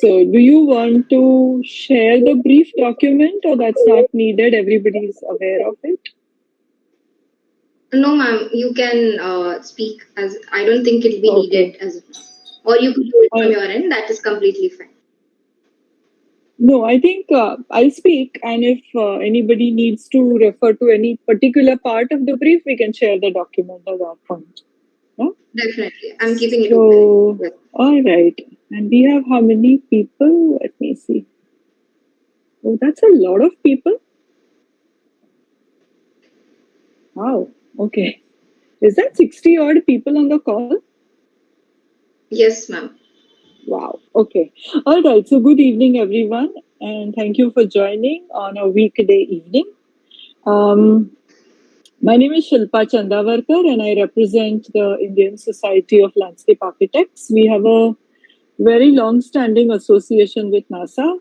So, do you want to share the brief document, or that's not needed? Everybody is aware of it. No, ma'am, you can speak as I don't think it'll be Okay. needed as, or you could do it from Uh, your end. That is completely fine. no, I think I'll speak, and if anybody needs to refer to any particular part of the brief, we can share the document at that point. Yeah? Definitely, I'm keeping it open. So, Yes. all right. And we have how many people? Let me see. Oh, that's a lot of people. Wow. Okay. Is that 60 odd people on the call? Yes, ma'am. Wow. Okay. All right. So, good evening, everyone, and thank you for joining on a weekday evening. Um, my name is Shilpa Chandavarkar, and I represent the Indian Society of Landscape Architects. We have a very long standing association with NASA.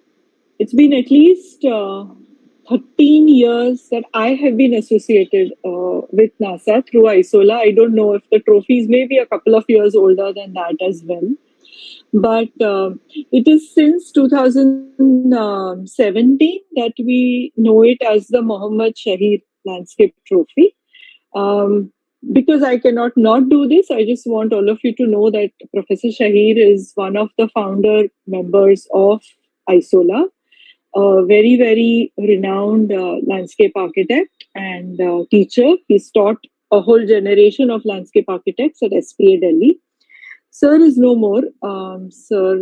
It's been at least 13 years that I have been associated with NASA through ISOLA. I don't know if the trophy is maybe a couple of years older than that as well. But it is since 2017 that we know it as the Mohammad Shaheer Landscape Trophy. Um, because I cannot not do this, I just want all of you to know that Professor Shaheer is one of the founder members of ISOLA, a very, very renowned landscape architect and teacher. He's taught a whole generation of landscape architects at SPA Delhi. Sir is no more. Sir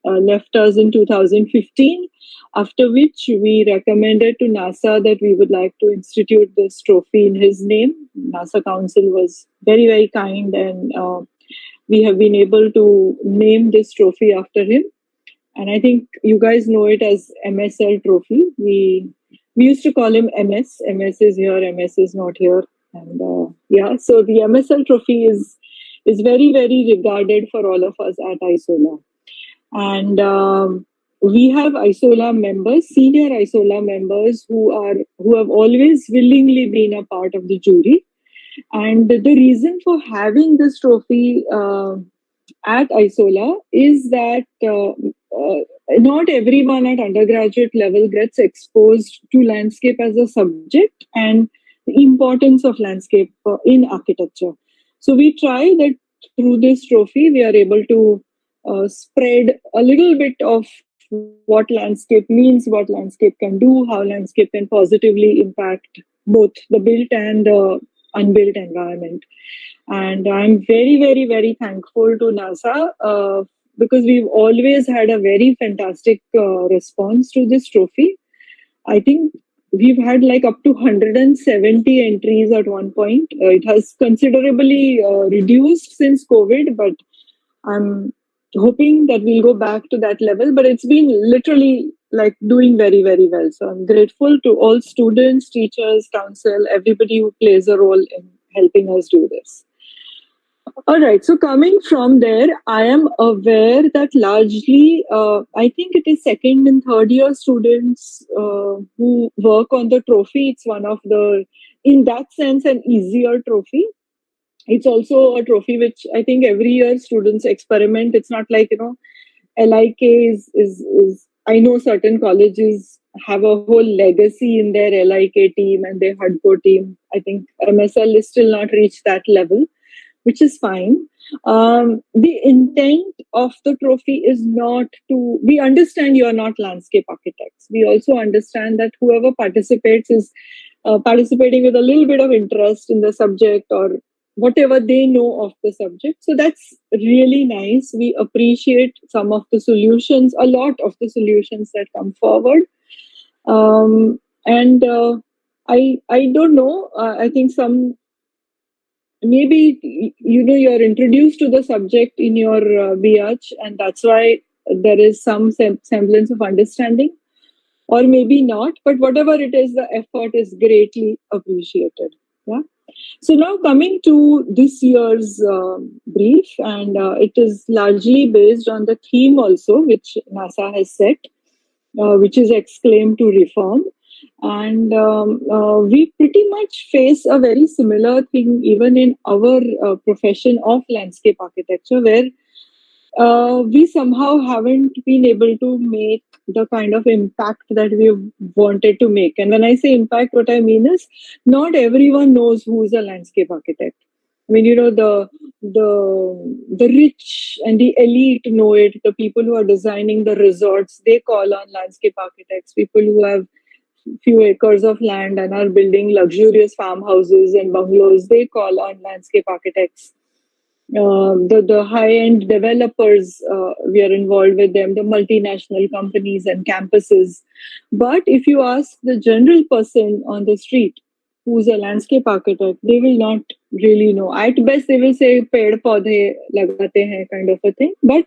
left us in 2015, after which we recommended to NASA that we would like to institute this trophy in his name. NASA Council was very, very kind, and we have been able to name this trophy after him. And I think you guys know it as MSL trophy. We used to call him MS. MS is here, MS is not here, and yeah. So the MSL trophy is very, very regarded for all of us at ISOLA, and we have ISOLA members, senior ISOLA members who have always willingly been a part of the jury. And the reason for having this trophy at ISOLA is that not everyone at undergraduate level gets exposed to landscape as a subject and the importance of landscape in architecture. So we try that through this trophy, we are able to spread a little bit of what landscape means, what landscape can do, how landscape can positively impact both the built and the unbuilt environment. And I'm very, very, very thankful to NASA because we've always had a very fantastic response to this trophy. I think we've had like up to 170 entries at one point. It has considerably reduced since COVID, but I'm hoping that we'll go back to that level. But it's been literally like doing very, very well. So I'm grateful to all students, teachers, council, everybody who plays a role in helping us do this. All right. So coming from there, I am aware that largely, I think it is second and third year students who work on the trophy. It's one of the, in that sense, an easier trophy. It's also a trophy which I think every year students experiment. It's not like, LIK is I know certain colleges have a whole legacy in their LIK team and their HUDCO team. I think MSL is still not reached that level, which is fine. The intent of the trophy is not to, we understand you are not landscape architects. We also understand that whoever participates is participating with a little bit of interest in the subject or whatever they know of the subject. So that's really nice. We appreciate some of the solutions, a lot of the solutions that come forward. And I don't know. I think some maybe you're introduced to the subject in your BH, and that's why there is some semblance of understanding, or maybe not. But whatever it is, the effort is greatly appreciated. Yeah. So now coming to this year's brief, and it is largely based on the theme also, which NASA has set, which is exclaimed to reform. And we pretty much face a very similar thing even in our profession of landscape architecture, where we somehow haven't been able to make the kind of impact that we wanted to make. And when I say impact, what I mean is not everyone knows who's a landscape architect. I mean, the rich and the elite know it. The people who are designing the resorts, they call on landscape architects. People who have few acres of land and are building luxurious farmhouses and bungalows, they call on landscape architects. The high end developers, we are involved with them, the multinational companies and campuses. But if you ask the general person on the street who's a landscape architect, they will not really know. At best, they will say ped paudhe lagate hain kind of a thing. But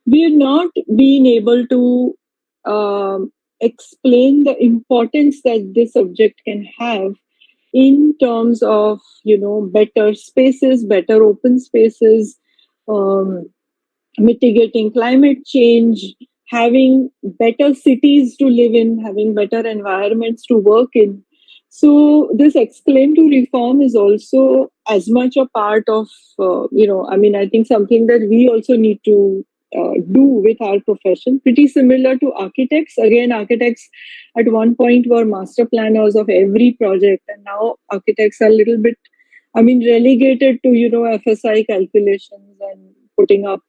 we are not being able to explain the importance that this subject can have in terms of better spaces, better open spaces, um, mitigating climate change, having better cities to live in, having better environments to work in. So this exclaim to reform is also as much a part of I think something that we also need to do with our profession, pretty similar to architects. Again, architects at one point were master planners of every project, and now architects are a little bit, relegated to FSI calculations and putting up.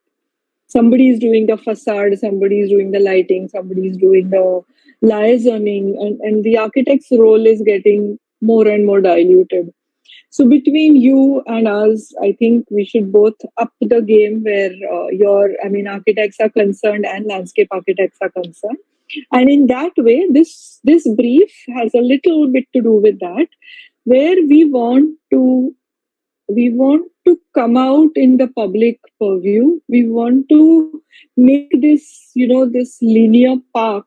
Somebody is doing the facade, somebody is doing the lighting, somebody is doing the liaising, and the architect's role is getting more and more diluted. So between you and us, I think we should both up the game where architects are concerned and landscape architects are concerned. And in that way, this brief has a little bit to do with that, where we want to come out in the public purview. We want to make this linear park,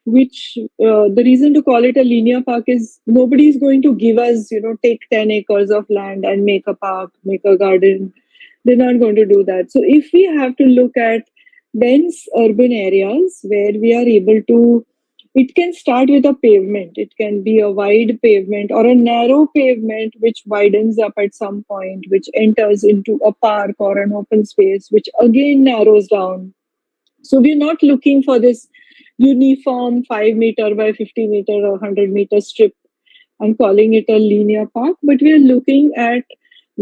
which the reason to call it a linear park is nobody is going to give us, take 10 acres of land and make a park, make a garden. They're not going to do that. So if we have to look at dense urban areas where we are able to, it can start with a pavement. It can be a wide pavement or a narrow pavement which widens up at some point, which enters into a park or an open space, which again narrows down. So we're not looking for this uniform 5 meter by 50 meter or 100 meter strip and calling it a linear park, but we are looking at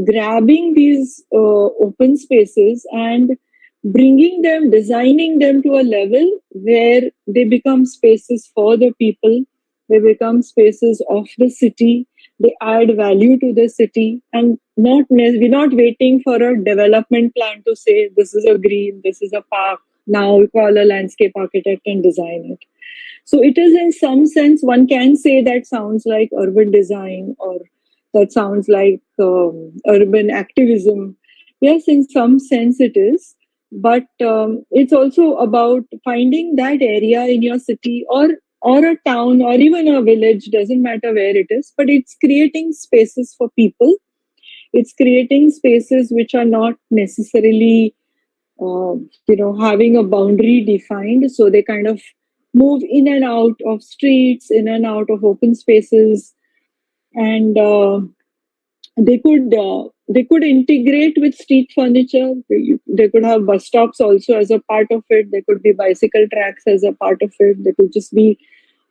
grabbing these open spaces and bringing them, designing them to a level where they become spaces for the people, they become spaces of the city, they add value to the city, and we're not waiting for a development plan to say this is a green, this is a park. Now we call a landscape architect and design it. So it is, in some sense, one can say that sounds like urban design, or that sounds like urban activism. Yes, in some sense it is, but it's also about finding that area in your city or a town or even a village, doesn't matter where it is, but it's creating spaces for people. It's creating spaces which are not necessarily having a boundary defined. So they kind of move in and out of streets, in and out of open spaces, and they could integrate with street furniture. They could have bus stops also as a part of it. There could be bicycle tracks as a part of it. There could just be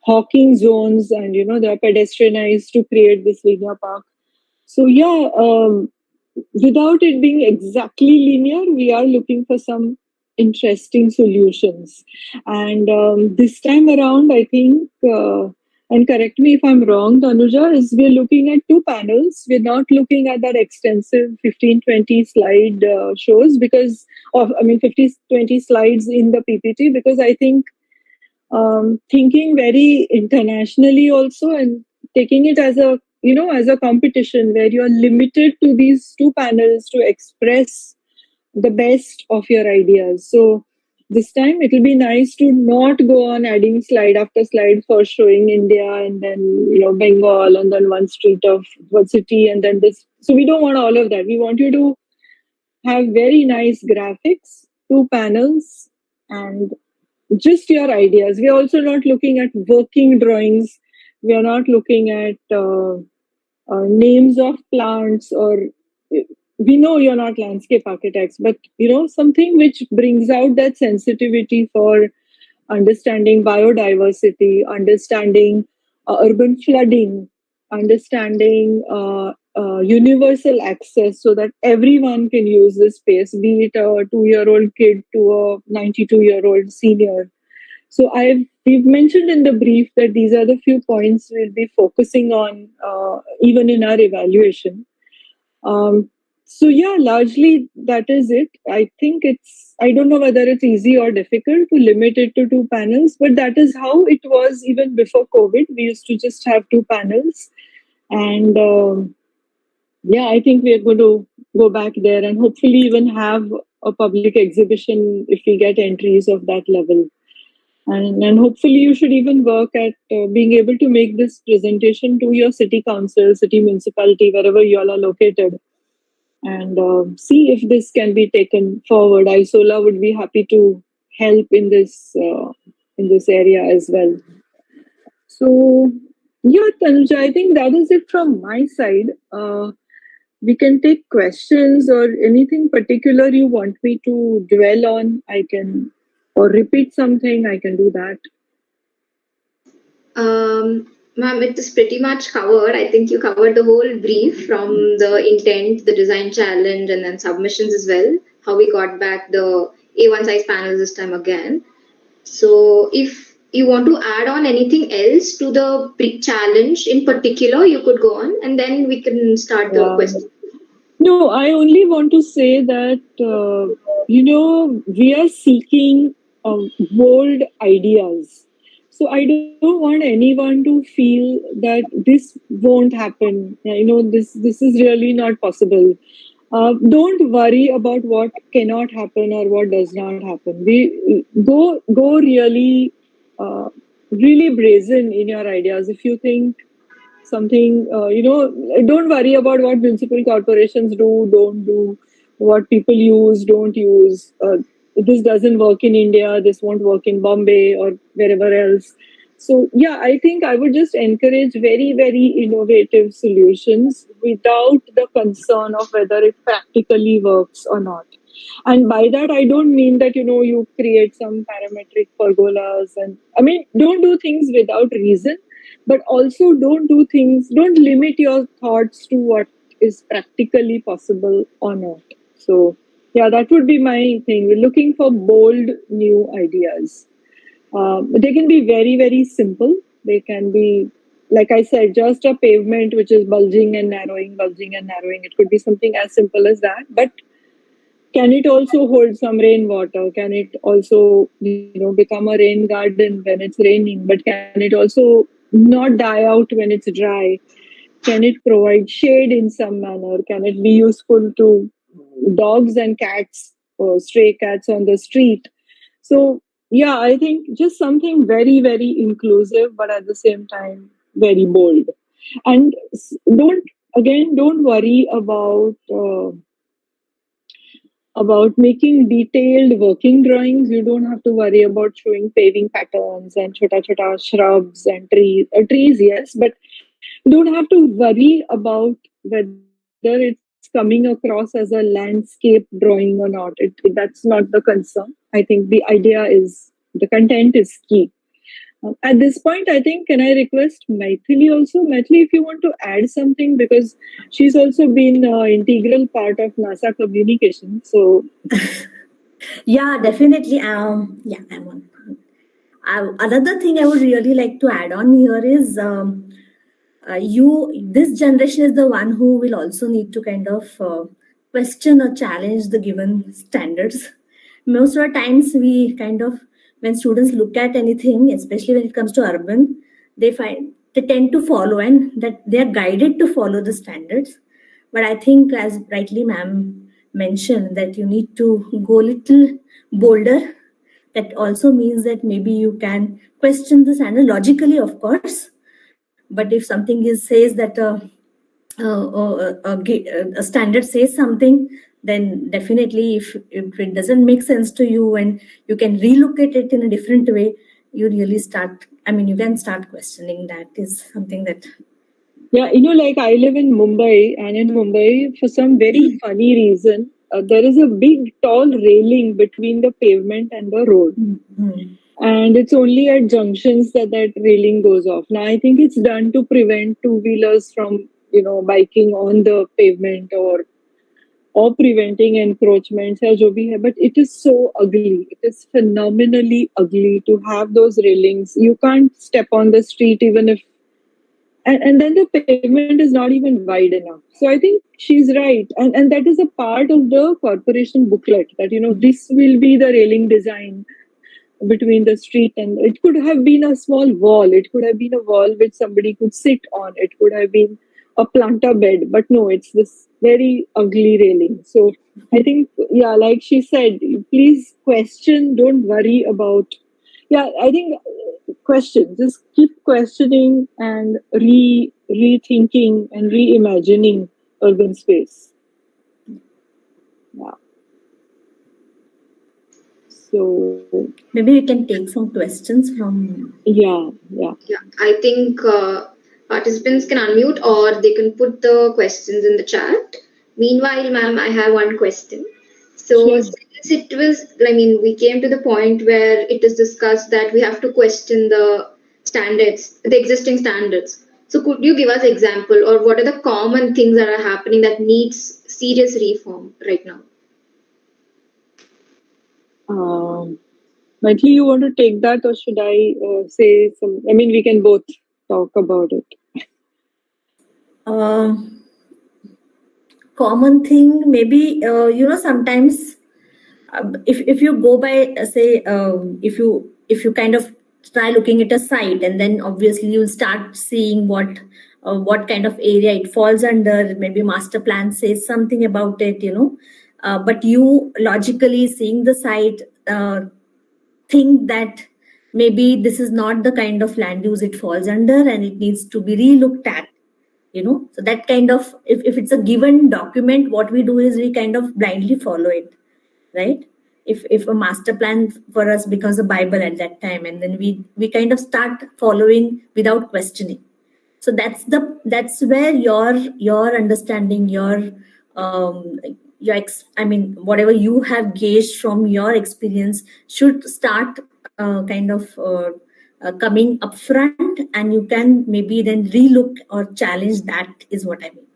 hawking zones, and they're pedestrianized to create this linear park. So yeah, without it being exactly linear, we are looking for some interesting solutions. And this time around, I think, and correct me if I'm wrong, Tanuja, is we're looking at two panels. We're not looking at that extensive 15, 20 slide shows because 50, 20 slides in the PPT, because I think thinking very internationally also, and taking it as a competition where you are limited to these two panels to express the best of your ideas. So this time it will be nice to not go on adding slide after slide, first showing India and then Bengal and then one street of one city and then this. So we don't want all of that. We want you to have very nice graphics, two panels, and just your ideas. We are also not looking at working drawings. We are not looking at names of plants, or we know you're not landscape architects, but something which brings out that sensitivity for understanding biodiversity, understanding urban flooding, understanding universal access so that everyone can use this space, be it a 2-year-old kid to a 92-year-old senior. So we've mentioned in the brief that these are the few points we'll be focusing on even in our evaluation. So yeah, largely that is it. I don't know whether it's easy or difficult to limit it to 2 panels, but that is how it was even before COVID. We used to just have 2 panels. And yeah, I think we're going to go back there and hopefully even have a public exhibition if we get entries of that level. And hopefully you should even work at being able to make this presentation to your city council, city municipality, wherever you all are located, and see if this can be taken forward. Isola would be happy to help in this area as well. So yeah, Tanuja, I think that is it from my side. We can take questions or anything particular you want me to dwell on. I can, or repeat something. I can do that. Ma'am, it is pretty much covered. I think you covered the whole brief from the intent, the design challenge, and then submissions as well. How we got back the A1 size panels this time again. So, if you want to add on anything else to the challenge in particular, you could go on, and then we can start the question. No, I only want to say that, we are seeking bold ideas. So I don't want anyone to feel that this won't happen. This is really not possible. Don't worry about what cannot happen or what does not happen. We go really, really brazen in your ideas. If you think something, don't worry about what municipal corporations don't do, what people use, don't use. This doesn't work in India, this won't work in Bombay or wherever else. So yeah, I think I would just encourage very, very innovative solutions without the concern of whether it practically works or not. And by that, I don't mean that, you create some parametric pergolas. And I mean, don't do things without reason, but also don't limit your thoughts to what is practically possible or not. So, yeah, that would be my thing. We're looking for bold new ideas. They can be very, very simple. They can be, like I said, just a pavement which is bulging and narrowing, bulging and narrowing. It could be something as simple as that. But can it also hold some rainwater? Can it also, become a rain garden when it's raining? But can it also not die out when it's dry? Can it provide shade in some manner? Can it be useful to dogs and cats or stray cats on the street? So, yeah, I think just something very, very inclusive, but at the same time, very bold. And don't worry about making detailed working drawings. You don't have to worry about showing paving patterns and chota shrubs and trees, yes, but you don't have to worry about whether it's coming across as a landscape drawing or not. That's not the concern. I think the idea is, the content is key. At this point, I think, can I request Maithili also? Maithili, if you want to add something, because she's also been an integral part of NASA communication. So, Yeah, definitely. Yeah, I'm on. Another thing I would really like to add on here is this generation is the one who will also need to kind of question or challenge the given standards. Most of the times, we kind of, when students look at anything, especially when it comes to urban, they tend to follow and that they are guided to follow the standards. But I think, as rightly ma'am mentioned, that you need to go a little bolder. That also means that maybe you can question the standard logically, of course. But if something says that a standard says something, then definitely, if it doesn't make sense to you and you can relook at it in a different way, you really start. I mean, you can start questioning. That is something that Yeah, like I live in Mumbai, and in Mumbai, for some very funny reason, there is a big tall railing between the pavement and the road. Mm-hmm. And it's only at junctions that that railing goes off. Now, I think it's done to prevent two-wheelers from, biking on the pavement or preventing encroachments or jo bhi hai. But it is so ugly. It is phenomenally ugly to have those railings. You can't step on the street even if and then the pavement is not even wide enough. So I think she's right. And that is a part of the corporation booklet that, this will be the railing design between the street, and it could have been a small wall. It could have been a wall which somebody could sit on. It could have been a planter bed, but no, it's this very ugly railing. So I think, yeah, like she said, please question, don't worry about. Yeah, I think question, just keep questioning and rethinking and reimagining urban space. Yeah. So Maybe we can take some questions from. yeah. Yeah, I think participants can unmute or they can put the questions in the chat. Meanwhile, ma'am, I have one question. So, Sure. since it was, I mean, we came to the point where it is discussed that we have to question the standards, the existing standards. So, could you give us example or what are the common things that are happening that needs serious reform right now? Maitli, you want to take that, or should I say some? I mean, we can both talk about it. Uh, Common thing, maybe sometimes if you go by say if you kind of try looking at a site, and then obviously you'll start seeing what kind of area it falls under. Maybe master plan says something about it, but you logically seeing the site think that maybe this is not the kind of land use it falls under, and it needs to be relooked at. So that kind of, if it's a given document, what we do is we kind of blindly follow it, right? If a master plan for us becomes a bible at that time, and then we kind of start following without questioning. So that's where your understanding, I mean, whatever you have gauged from your experience should start coming up front, and you can maybe then relook or challenge. That is what I mean.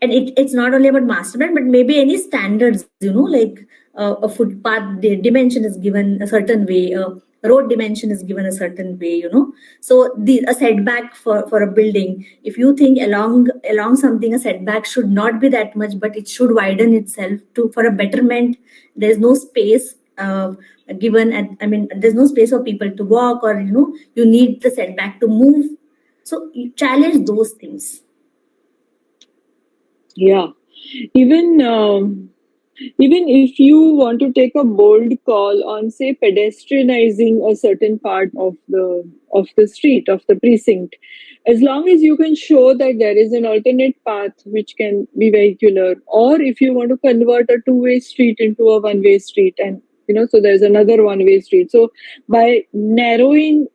And it's not only about master plan, but maybe any standards, like a footpath dimension is given a certain way, a road dimension is given a certain way, so a setback for a building, if you think along something, a setback should not be that much, but it should widen itself to for a betterment. There's no space given at, I mean, there's no space for people to walk, or you need the setback to move. So you challenge those things. Yeah, even even if you want to take a bold call on, say, pedestrianizing a certain part of the street, of the precinct, as long as you can show that there is an alternate path which can be vehicular, or if you want to convert a two-way street into a one-way street, and so there's another one-way street. So by narrowing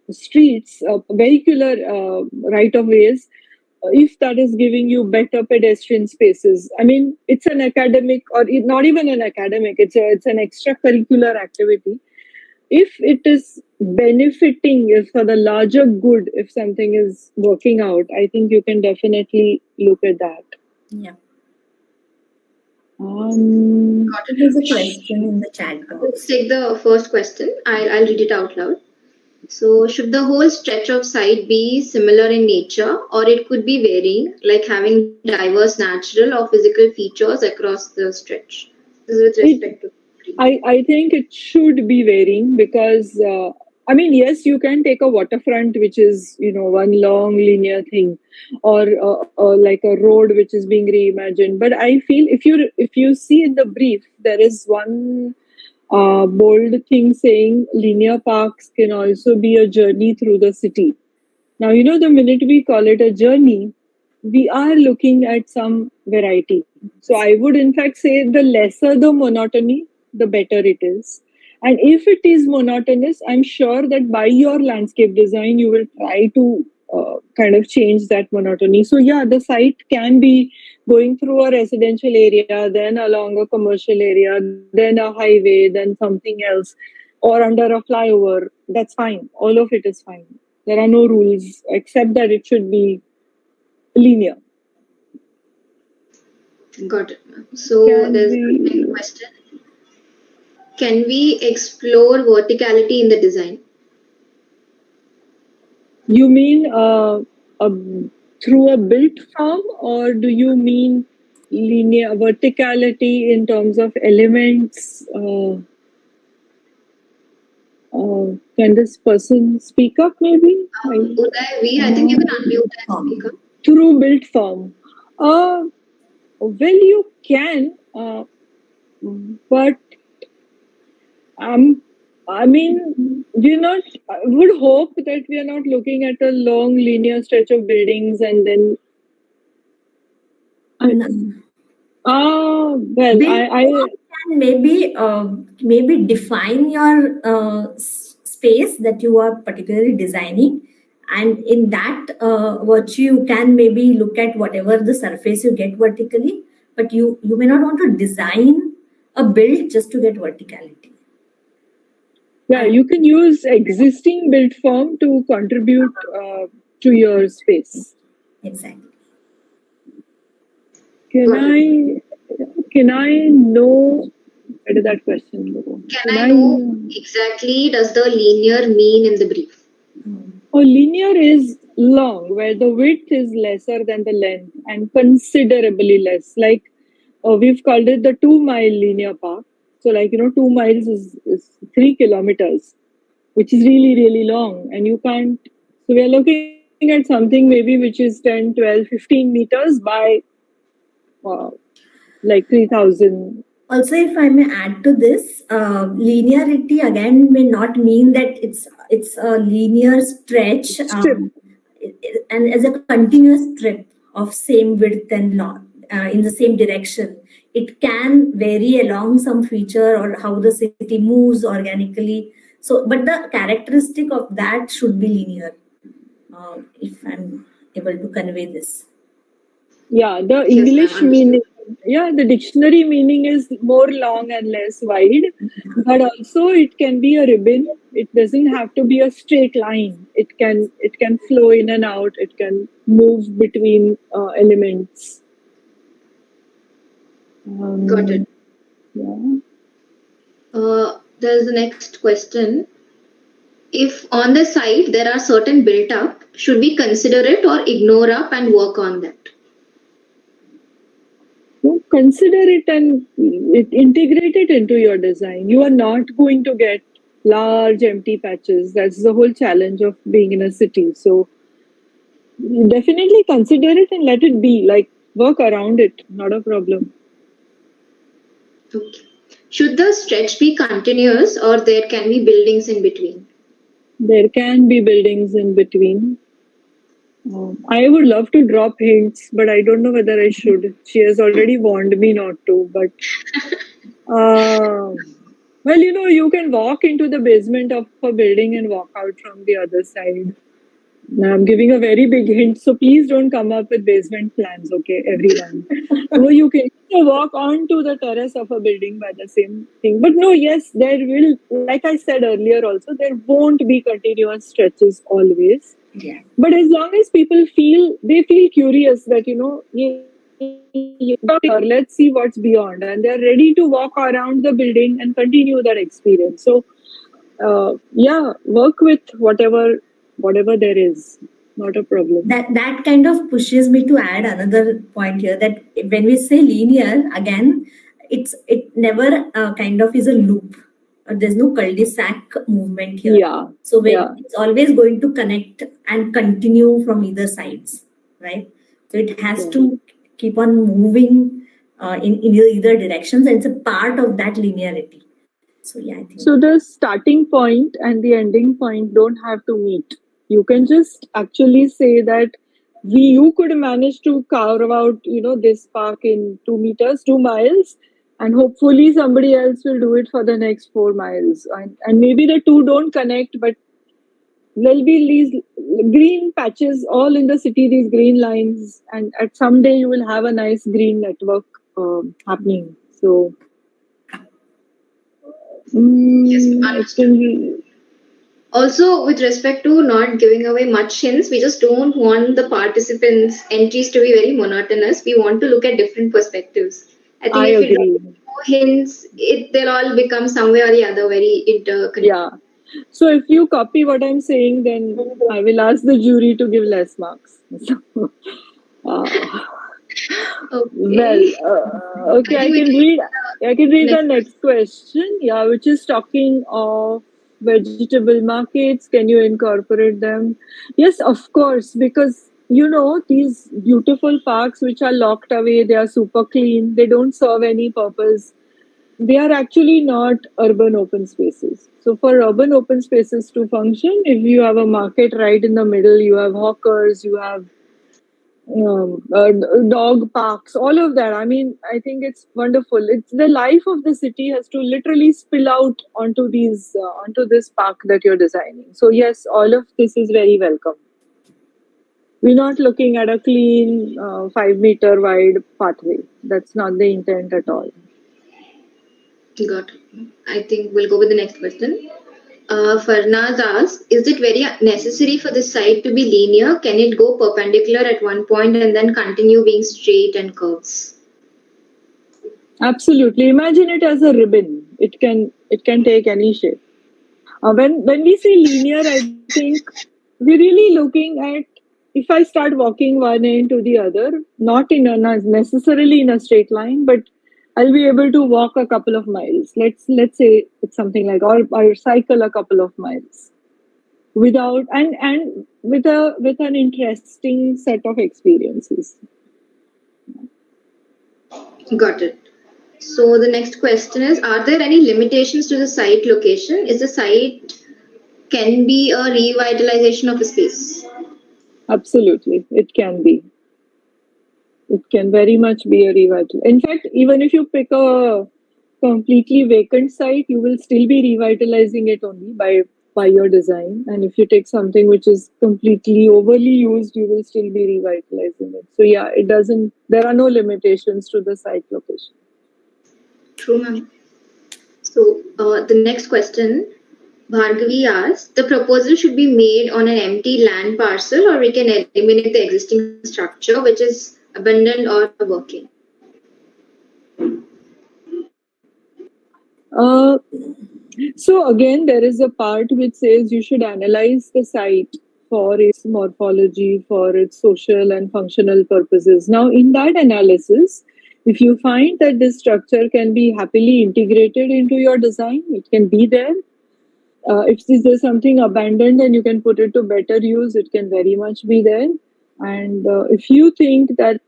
streets, vehicular right of ways, if that is giving you better pedestrian spaces. I mean, it's an academic, or not even an academic, it's an extracurricular activity. If it is benefiting, if for the larger good, if something is working out, I think you can definitely look at that. Yeah. There's a question in the chat box. Let's take the first question. I'll read it out loud. So, should the whole stretch of site be similar in nature, or it could be varying, like having diverse natural or physical features across the stretch? This is with respect to. I think it should be varying, because I mean, yes, you can take a waterfront which is one long linear thing, or like a road which is being reimagined. But I feel if you see in the brief, there is one bold thing saying linear parks can also be a journey through the city. Now, the minute we call it a journey, we are looking at some variety. So I would in fact say the lesser the monotony, the better it is. And if it is monotonous, I'm sure that by your landscape design, you will try to kind of change that monotony. So yeah, the site can be going through a residential area, then along a commercial area, then a highway, then something else, or under a flyover. That's fine. All of it is fine. There are no rules except that it should be linear. Got it, ma'am. So there's a next question. Can we explore verticality in the design? You mean through a built form, or do you mean linear verticality in terms of elements? Can this person speak up maybe? Uday, I think you can unmute and speak up. Through built form. Well, you can, but I mean, we're not. I would hope that we are not looking at a long linear stretch of buildings and then. Well, I can maybe define your space that you are particularly designing, and in that virtue you can maybe look at whatever the surface you get vertically, but you may not want to design a build just to get verticality. Yeah, you can use existing built form to contribute to your space. Exactly. Can I know? Where did that question go? Can I know exactly does the linear mean in the brief? Oh, linear is long, where the width is lesser than the length and considerably less. Like we've called it the 2-mile linear path. So, 2 miles is 3 kilometers, which is really, really long. And you can't. So, we are looking at something maybe which is 10, 12, 15 meters by 3,000. Also, if I may add to this, linearity again may not mean that it's a linear stretch and as a continuous strip of same width and long in the same direction. It can vary along some feature or how the city moves organically. So, but the characteristic of that should be linear. If I'm able to convey this. Yeah, the English meaning. Yeah, the dictionary meaning is more long and less wide, but also it can be a ribbon. It doesn't have to be a straight line. It can flow in and out. It can move between elements. Got it. Yeah. There's the next question. If on the site there are certain built up, should we consider it or ignore up and work on that? Consider it and integrate it into your design. You are not going to get large empty patches. That's the whole challenge of being in a city. So definitely consider it and let it be. Work around it. Not a problem. Okay. Should the stretch be continuous or there can be buildings in between? There can be buildings in between. I would love to drop hints, but I don't know whether I should. She has already warned me not to. But, well, you can walk into the basement of a building and walk out from the other side. Now, I'm giving a very big hint, so please don't come up with basement plans, okay, everyone. No, you can walk onto the terrace of a building by the same thing. But no, yes, there will, like I said earlier also, there won't be continuous stretches always. Yeah. But as long as people feel curious that, let's see what's beyond, and they're ready to walk around the building and continue that experience. So, work with whatever there is. Not a problem. That kind of pushes me to add another point here, that when we say linear, again, it never kind of is a loop. There's no cul-de-sac movement here. Yeah. So it's always going to connect and continue from either sides, right? So it has to keep on moving in either directions, and it's a part of that linearity. So I think. So the starting point and the ending point don't have to meet. You can just actually say that you could manage to carve out, this park in 2 meters, 2 miles, and hopefully somebody else will do it for the next 4 miles. And maybe the two don't connect, but there'll be these green patches all in the city, these green lines, and at some day you will have a nice green network happening. So, Yes, I understood. think, Also, with respect to not giving away much hints, we just don't want the participants' entries to be very monotonous. We want to look at different perspectives. I think I if we drop agree. more hints, they'll all become some way or the other very interconnected. Yeah. So if you copy what I'm saying, then I will ask the jury to give less marks. So, uh, well, Okay. okay, I think I we can can read. I can read the next next question. Yeah, which is talking of vegetable markets. Can you incorporate them? Yes, of course, because these beautiful parks which are locked away. They are super clean. They don't serve any purpose. They are actually not urban open spaces. So for urban open spaces to function, if you have a market right in the middle, you have hawkers, you have dog parks, all of that. I mean, I think it's wonderful. It's the life of the city has to literally spill out onto this park that you're designing. So yes, all of this is very welcome. We're not looking at a clean 5 meter wide pathway. That's not the intent at all. got it. I think we'll go with the next question. Farnaz asks, is it very necessary for the site to be linear? Can it go perpendicular at one point and then continue being straight and curves? Absolutely. Imagine it as a ribbon. It can take any shape. When we say linear, I think we're really looking at if I start walking one end to the other, not not necessarily in a straight line, but I'll be able to walk a couple of miles. Let's say it's something like or cycle a couple of miles without and with an interesting set of experiences. Got it. So the next question is, are there any limitations to the site location? Is the site can be a revitalization of a space? Absolutely, it can be. It can very much be a revital. In fact, even if you pick a completely vacant site, you will still be revitalizing it only by your design. And if you take something which is completely overly used, you will still be revitalizing it. So yeah, it doesn't. There are no limitations to the site location. True, ma'am. So the next question, Bhargavi asks, the proposal should be made on an empty land parcel, or we can eliminate the existing structure which is abandoned or working. Uh, so again, there is a part which says you should analyze the site for its morphology, for its social and functional purposes. Now, in that analysis, if you find that this structure can be happily integrated into your design, it can be there. If there's something abandoned and you can put it to better use, it can very much be there. And if you think that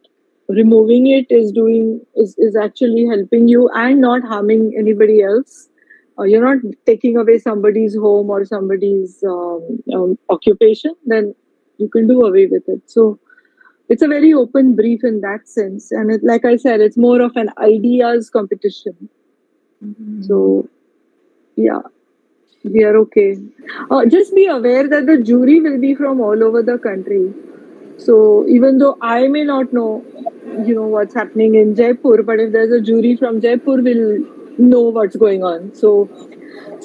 removing it is actually helping you and not harming anybody else, you're not taking away somebody's home or somebody's occupation, then you can do away with it. So it's a very open brief in that sense, and like I said, it's more of an ideas competition. So yeah, we are okay. Just be aware that the jury will be from all over the country. So even though I may not know, what's happening in Jaipur, but if there's a jury from Jaipur, will know what's going on. So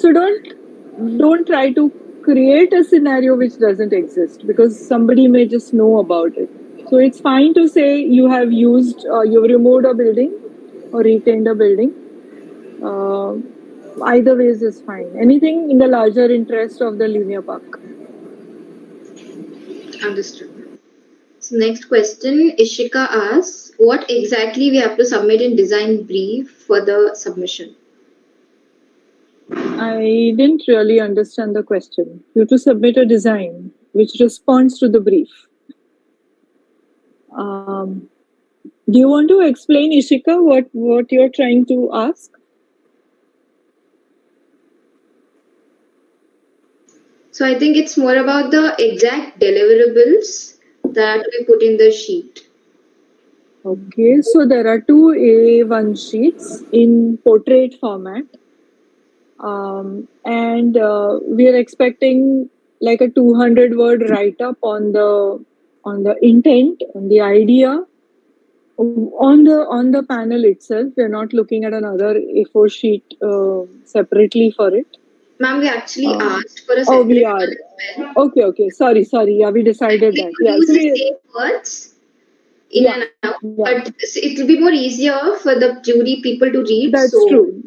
don't try to create a scenario which doesn't exist because somebody may just know about it. So it's fine to say you've removed a building or retained a building. Uh, Either ways is fine. Anything in the larger interest of the linear park. Understood. So next question, Ishika asks, what exactly we have to submit in design brief for the submission? I didn't really understand the question. You have to submit a design which responds to the brief. Um, do you want to explain, Ishika, what you're trying to ask? So I think it's more about the exact deliverables that we put in the sheet. Okay, so there are two A1 sheets in portrait format. And we are expecting like a 200-word write-up on the intent, on the idea, on the panel itself. We're not looking at another A4 sheet separately for it. Ma'am, we actually asked for a Oh, we separate are. one as well. Okay. Sorry. Yeah, we decided We that. could Yeah. use So the we, same words in yeah, and out, yeah. but it will be more easier for the jury people to read. That's So true.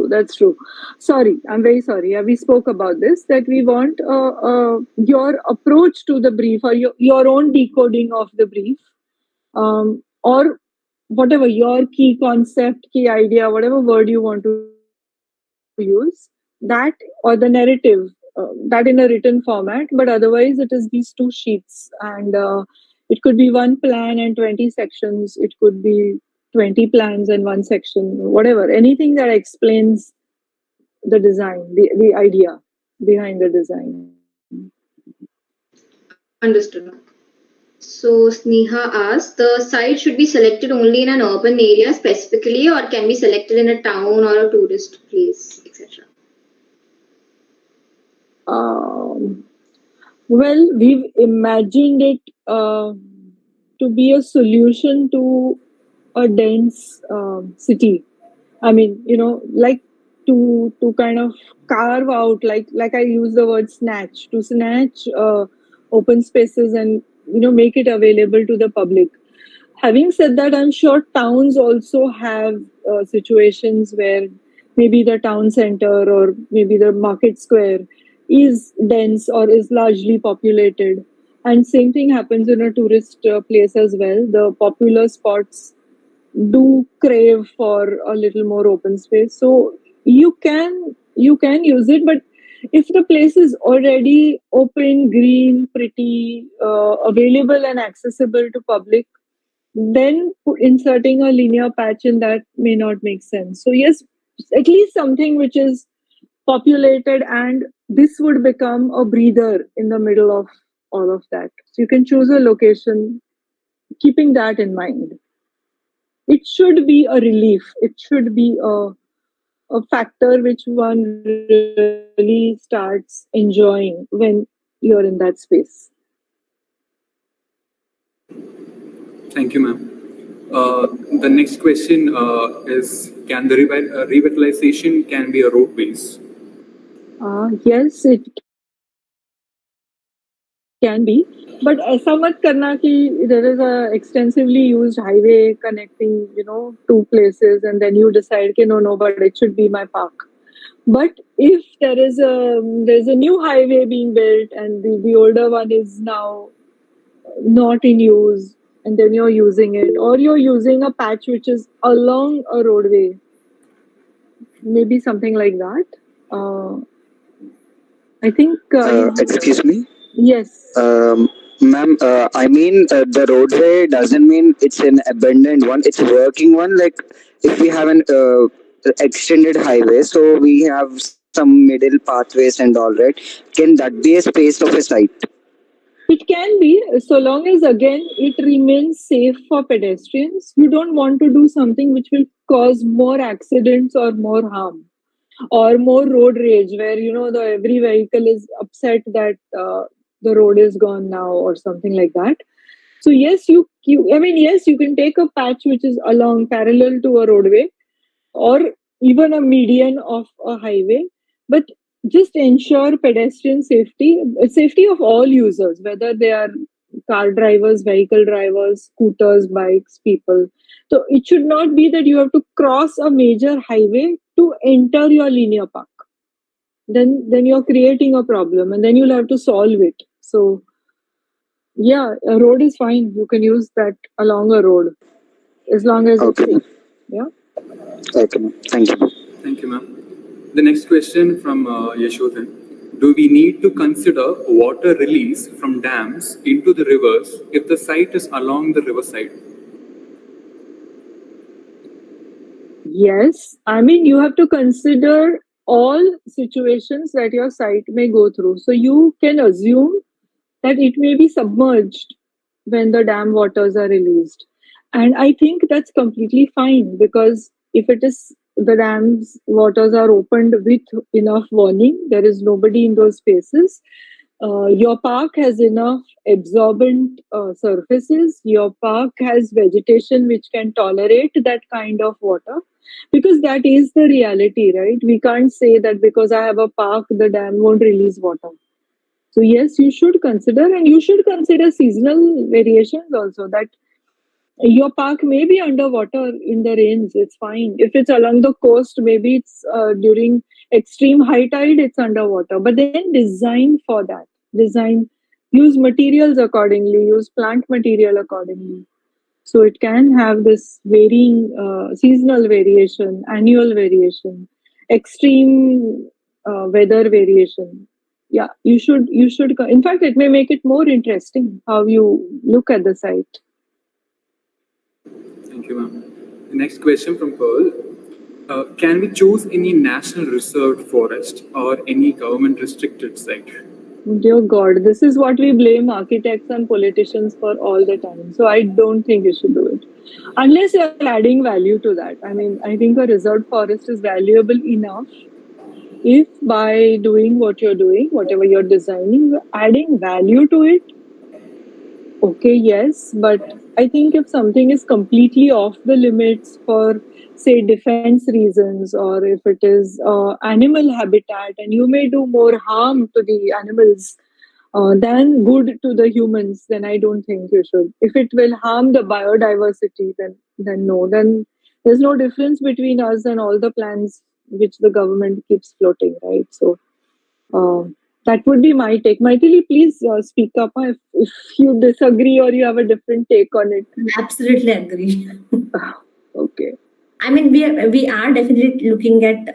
That's true. Sorry, I'm very sorry. Yeah, we spoke about this, that we want your approach to the brief, or your own decoding of the brief, or whatever your key concept, key idea, whatever word you want to use, that or the narrative, that in a written format. But otherwise, it is these two sheets, and it could be one plan and 20 sections. It could be 20 plans and one section, whatever. Anything that explains the design, the idea behind the design. understood, ma'am. So Sneha asked, the site should be selected only in an urban area specifically, or can be selected in a town or a tourist place, etc. Um, well, we've imagined it to be a solution to a dense city. I mean, like to kind of carve out, like I use the word snatch, to snatch open spaces and make it available to the public. Having said that, I'm sure towns also have situations where maybe the town center or maybe the market square is dense or is largely populated. And same thing happens in a tourist place as well. The popular spots do crave for a little more open space. So you can use it, but if the place is already open, green, pretty, available and accessible to public, then inserting a linear patch in that may not make sense. So yes, at least something which is populated, and this would become a breather in the middle of all of that. So you can choose a location keeping that in mind. It should be a relief. It should be a factor which one really starts enjoying when you're in that space. Thank you, ma'am. The next question is: can the revitalization can be a roadways? Yes, it can be, but ऐसा मत करना कि there is a extensively used highway connecting, two places, and then you decide, कि no, but it should be my park. But if there's a new highway being built and the older one is now not in use, and then you're using it, or you're using a patch which is along a roadway, maybe something like that. I think Excuse me. yes. Ma'am, I mean, the roadway doesn't mean it's an abandoned one, it's a working one. Like, if we have an extended highway, so we have some middle pathways and all, right? Can that be a space of a site? It can be, so long as again it remains safe for pedestrians. You don't want to do something which will cause more accidents or more harm or more road rage, where the every vehicle is upset that the road is gone now or something like that. So yes, you I mean, yes, you can take a patch which is along parallel to a roadway, or even a median of a highway, but just ensure pedestrian safety of all users, whether they are car drivers, vehicle drivers, scooters, bikes, people. So it should not be that you have to cross a major highway to enter your linear park. Then you're creating a problem, and then you'll have to solve it. So yeah, a road is fine. You can use that along a road as long as it's Okay, ma'am. safe. Yeah. Okay, ma'am. Thank you. Thank you, ma'am. The next question from Yashodhan: do we need to consider water release from dams into the rivers if the site is along the riverside? Yes, I mean, you have to consider all situations that your site may go through. So you can assume that it may be submerged when the dam waters are released. And I think that's completely fine, because if it is the dam's waters are opened with enough warning, there is nobody in those spaces, your park has enough absorbent surfaces. Your park has vegetation which can tolerate that kind of water, because that is the reality, right? We can't say that because I have a park, the dam won't release water. So yes, you should consider, and you should consider seasonal variations also. That your park may be underwater in the rains, it's fine. If it's along the coast, maybe it's during extreme high tide, it's underwater. But then design for that. Design, use materials accordingly, use plant material accordingly. So it can have this varying seasonal variation, annual variation, extreme weather variation. Yeah, you should. In fact, it may make it more interesting how you look at the site. Thank you, ma'am. The next question from Pearl. Can we choose any national reserved forest or any government restricted site? Dear God, this is what we blame architects and politicians for all the time. So I don't think you should do it. Unless you're adding value to that. I mean, I think a reserved forest is valuable enough if by doing what you're doing, whatever you're designing, you're adding value to it. Okay, yes, but I think if something is completely off the limits for, say, defense reasons, or if it is animal habitat and you may do more harm to the animals than good to the humans, then I don't think you should. If it will harm the biodiversity, then no. Then there's no difference between us and all the plans which the government keeps floating, right? So uh, that would be my take. Maithili, please speak up if you disagree or you have a different take on it. Absolutely agree. Okay. I mean, we are definitely looking at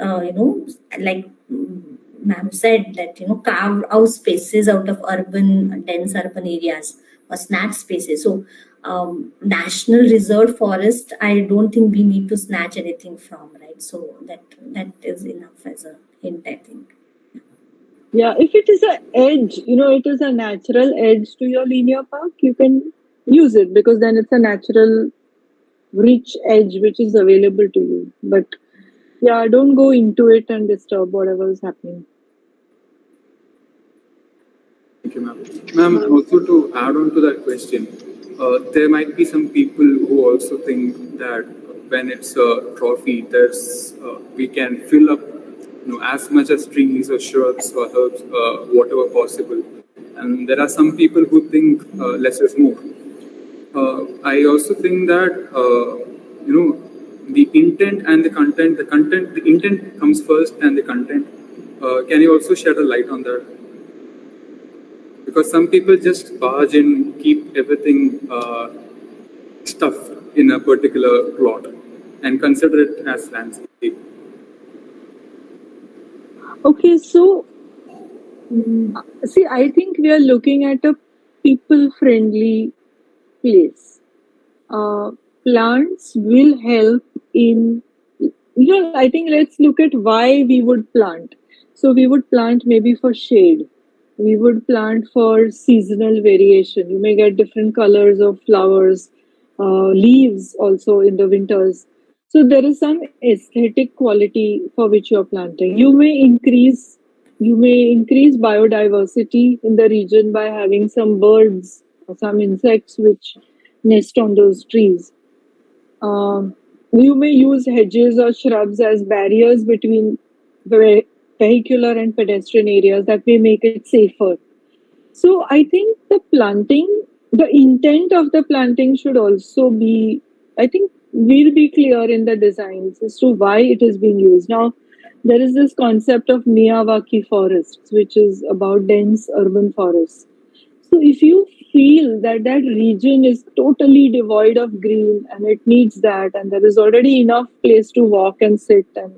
like ma'am said, that carve out spaces out of urban dense urban areas or snatch spaces. So national reserve forest, I don't think we need to snatch anything from, right? So that is enough as a hint, I think. Yeah, if it is a edge, it is a natural edge to your linear park, you can use it because then it's a natural rich edge which is available to you. But yeah, don't go into it and disturb whatever is happening. Thank you, ma'am. Ma'am, also to add on to that question, there might be some people who also think that when it's a trophy, there's we can fill up, as much as trees or shrubs or herbs, whatever possible. And there are some people who think less is more. I also think that the intent and the intent comes first, and the content. Can you also shed a light on that? Because some people just barge in, keep everything stuffed in a particular plot, and consider it as landscape. Okay, so see, I think we are looking at a people friendly place. Plants will help in, I think let's look at why we would plant. So we would plant maybe for shade. We would plant for seasonal variation. You may get different colors of flowers, leaves also in the winters. So there is some aesthetic quality for which you're planting. You may increase biodiversity in the region by having some birds or some insects which nest on those trees. Um, you may use hedges or shrubs as barriers between the vehicular and pedestrian areas that may make it safer. So I think the intent of the planting should also be, I think, will be clear in the designs as to why it is being used. Now, there is this concept of Miyawaki forests, which is about dense urban forests. So if you feel that that region is totally devoid of green and it needs that, and there is already enough place to walk and sit, and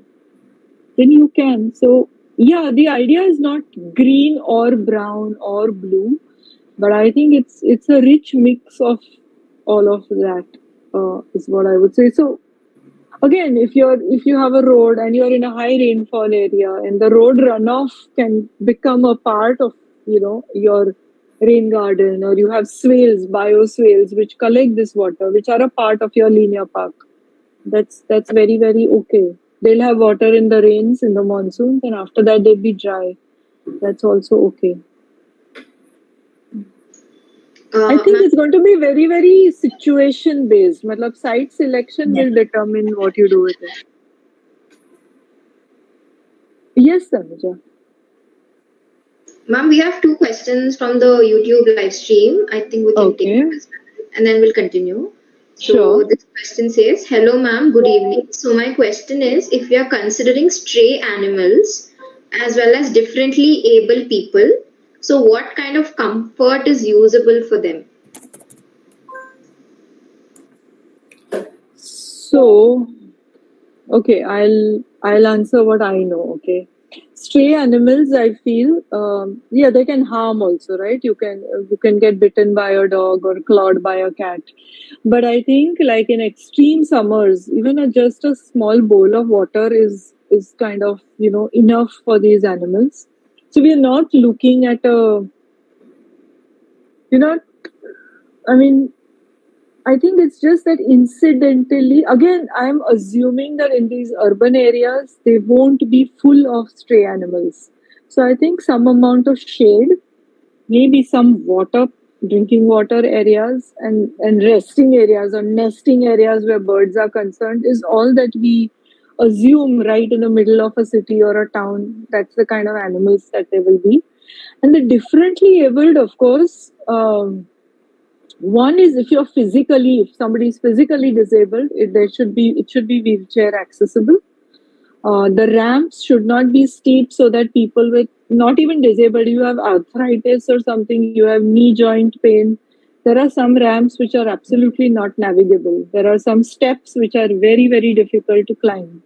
then you can. So yeah, the idea is not green or brown or blue, but I think it's a rich mix of all of that, is what I would say. So again, if you have a road and you're in a high rainfall area, and the road runoff can become a part of your rain garden, or you have swales, bioswales, which collect this water, which are a part of your linear park. That's very, very okay. They'll have water in the rains, in the monsoons, and after that they'll be dry. That's also okay. I think Ma'am, it's going to be very, very situation based. Matlab, site selection Yeah. will determine what you do with it. Yes, Tanuja. ma'am, we have two questions from the YouTube live stream. I think we can take them Okay, as well, and then we'll continue. So sure. this question says, "Hello, ma'am. Good evening. So my question is, if we are considering stray animals as well as differently able people, so what kind of comfort is usable for them?" So, okay, I'll answer what I know. Okay, stray animals, I feel, yeah, they can harm also, right? You can get bitten by a dog or clawed by a cat. But I think, like in extreme summers, even just a small bowl of water is kind of enough for these animals. So we are not looking at a you know I mean I think it's just that incidentally, again, I'm assuming that in these urban areas, they won't be full of stray animals. So I think some amount of shade, maybe some water, drinking water areas, and resting areas or nesting areas where birds are concerned is all that we assume right in the middle of a city or a town. That's the kind of animals that they will be. And the differently abled, of course. One is if somebody is physically disabled, it should be wheelchair accessible. The ramps should not be steep so that people with not even disabled, you have arthritis or something, you have knee joint pain. There are some ramps which are absolutely not navigable. There are some steps which are very, very difficult to climb.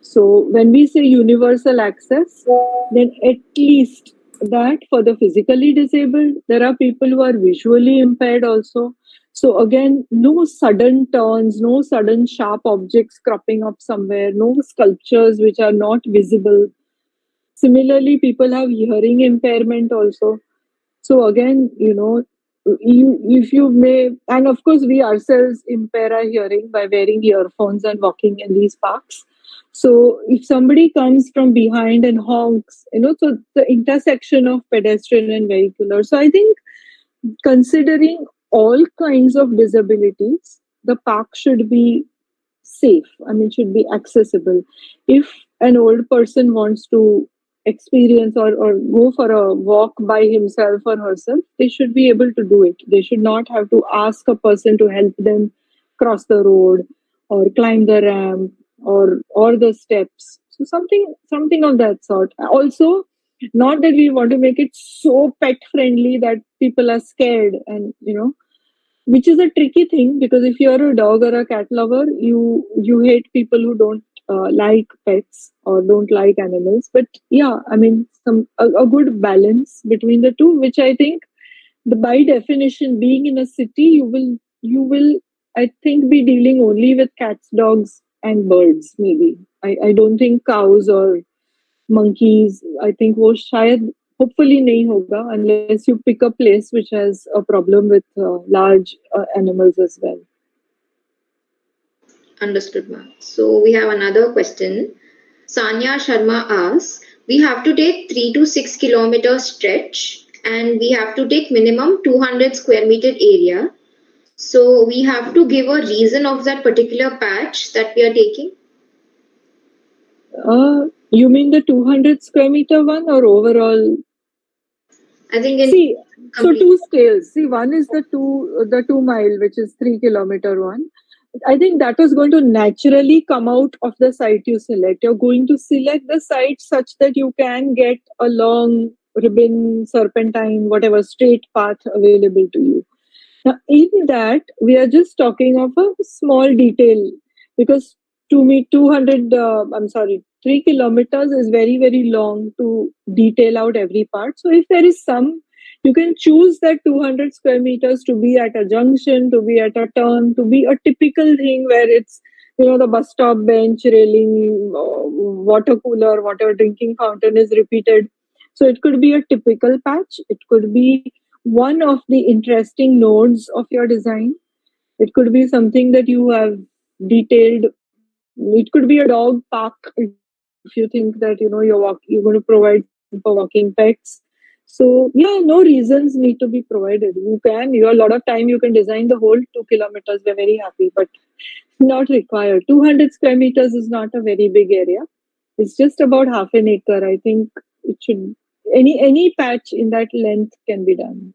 So when we say universal access, then at least that for the physically disabled, there are people who are visually impaired also. So again, no sudden turns, no sudden sharp objects cropping up somewhere, no sculptures which are not visible. Similarly, people have hearing impairment also. So again, if you may, and of course, we ourselves impair our hearing by wearing earphones and walking in these parks. So if somebody comes from behind and honks, so the intersection of pedestrian and vehicular. So I think considering all kinds of disabilities, the park should be safe. I mean, should be accessible. If an old person wants to experience or go for a walk by himself or herself, they should be able to do it. They should not have to ask a person to help them cross the road or climb the ramp or the steps. So something of that sort. Also, not that we want to make it so pet friendly that people are scared and which is a tricky thing because if you're a dog or a cat lover, you hate people who don't like pets or don't like animals. But yeah, I mean, a good balance between the two, which I think, by definition, being in a city, you will I think be dealing only with cats, dogs, and birds. Maybe I don't think cows or monkeys. I think वो शायद hopefully नहीं होगा unless you pick a place which has a problem with large animals as well. Understood, ma'am. So we have another question. Sanya Sharma asks, we have to take 3 to 6 kilometer stretch and we have to take minimum 200 square meter area. So we have to give a reason of that particular patch that we are taking. You mean the 200 square meter one or overall? I think in See, so complete. two scales. See, one is the 2 mile, which is 3 kilometer one. I think that is going to naturally come out of the site you select. You're going to select the site such that you can get a long ribbon, serpentine, whatever straight path available to you. Now, in that, we are just talking of a small detail because to me, 3 kilometers is very, very long to detail out every part. So, if there is you can choose that 200 square meters to be at a junction, to be at a turn, to be a typical thing where it's, the bus stop bench, railing, water cooler, water drinking fountain is repeated. So, it could be a typical patch, it could be one of the interesting nodes of your design. It could be something that you have detailed. It could be a dog park if you think that you're going to provide for walking pets. So yeah, no reasons need to be provided. You a lot of time you can design the whole 2 kilometers. We're very happy, but not required. 200 square meters is not a very big area. It's just about half an acre. I think it should any patch in that length can be done.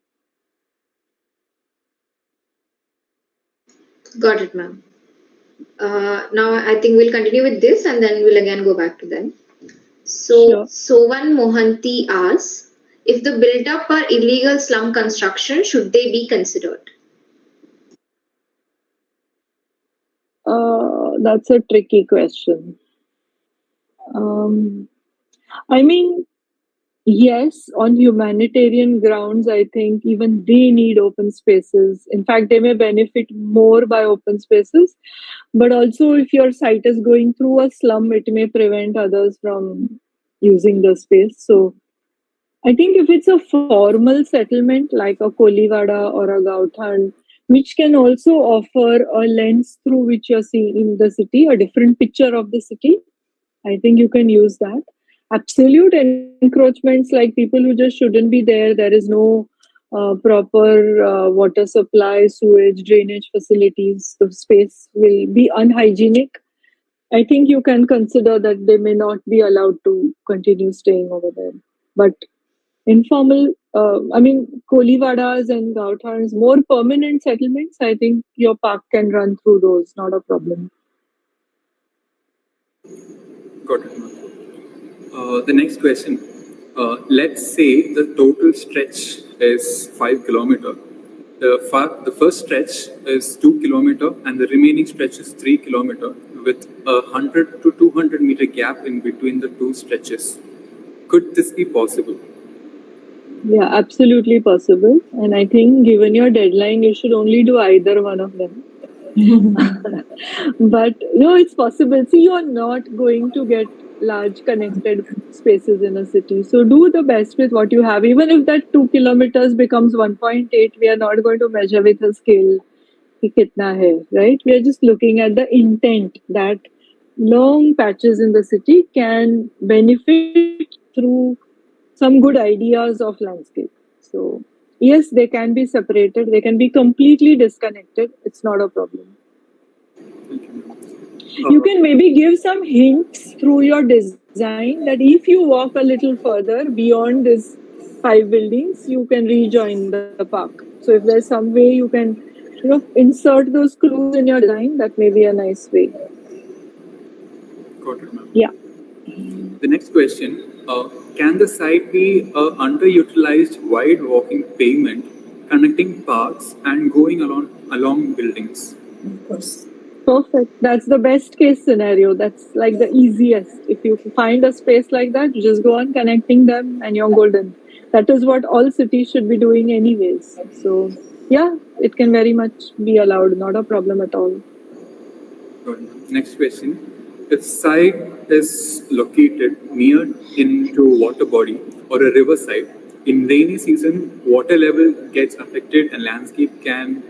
Got it, ma'am. Now I think we'll continue with this and then we'll again go back to them. So Sure. Sovan Mohanty asks, if the built-up are illegal slum construction, should they be considered? That's a tricky question. I mean, yes, on humanitarian grounds, I think even they need open spaces. In fact, they may benefit more by open spaces. But also, if your site is going through a slum, it may prevent others from using the space. So, I think if it's a formal settlement like a Kolivada or a Gauthan, which can also offer a lens through which you're seeing the city, a different picture of the city, I think you can use that. Absolute encroachments like people who just shouldn't be there is no proper water supply, sewage, drainage facilities, the space will be unhygienic. I think you can consider that they may not be allowed to continue staying over there. But informal, Kolivadas and Gauthans, more permanent settlements, I think your park can run through those, not a problem. Got it. The next question. Let's say the total stretch is 5 kilometer. The first stretch is 2 kilometer, and the remaining stretch is 3 kilometer, with 100 to 200 meter gap in between the two stretches. Could this be possible? Yeah, absolutely possible. And I think given your deadline, you should only do either one of them. But it's possible. See, you're not going to get large connected spaces in a city. So do the best with what you have. Even if that 2 kilometers becomes 1.8, we are not going to measure with a scale. कि कितना है, right? We are just looking at the intent that long patches in the city can benefit through some good ideas of landscape. So yes, they can be separated. They can be completely disconnected. It's not a problem. You can maybe give some hints through your design that if you walk a little further beyond these 5 buildings, you can rejoin the park. So if there's some way you can, insert those clues in your design, that may be a nice way. Got it, ma'am. Yeah. The next question, can the site be underutilized wide walking pavement connecting parks and going along buildings? Of course. Perfect. That's the best case scenario. That's like the easiest. If you find a space like that, you just go on connecting them and you're golden. That is what all cities should be doing anyways. So yeah, it can very much be allowed. Not a problem at all. Good. Next question. If site is located near into water body or a riverside, in rainy season, water level gets affected and landscape can